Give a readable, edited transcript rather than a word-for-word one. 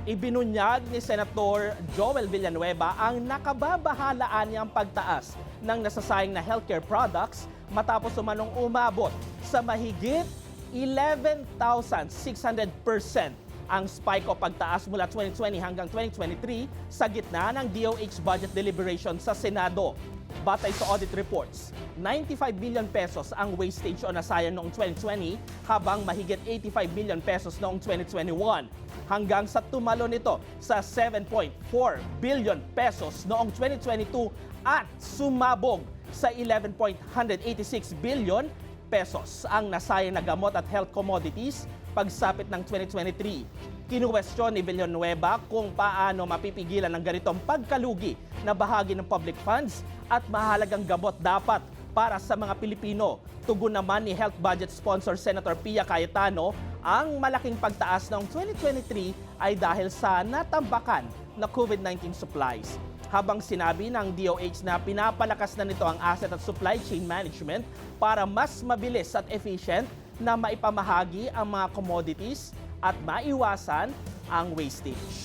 Ibinunyag ni Senator Joel Villanueva ang nakababahalaan niyang pagtaas ng nasasayang na healthcare products matapos umanong umabot sa mahigit 11,600% ang spike o pagtaas mula 2020 hanggang 2023 sa gitna ng DOH budget deliberation sa Senado. Batay sa audit reports, 95 billion pesos ang wastage o nasayang noong 2020 habang mahigit 85 billion pesos noong 2021 hanggang sa tumalo nito sa 7.4 billion pesos noong 2022 at sumabog sa 11.186 billion pesos ang nasayang na gamot at health commodities pagsapit ng 2023. Kinuwestiyon ni Villanueva kung paano mapipigilan ang ganitong pagkalugi na bahagi ng public funds at mahalagang gamot dapat para sa mga Pilipino. Tugon naman ni Health Budget Sponsor Senator Pia Cayetano, ang malaking pagtaas ng 2023 ay dahil sa natambakan na COVID-19 supplies. Habang sinabi ng DOH na pinapalakas na nito ang asset at supply chain management para mas mabilis at efficient na maipamahagi ang mga commodities at maiwasan ang wastage.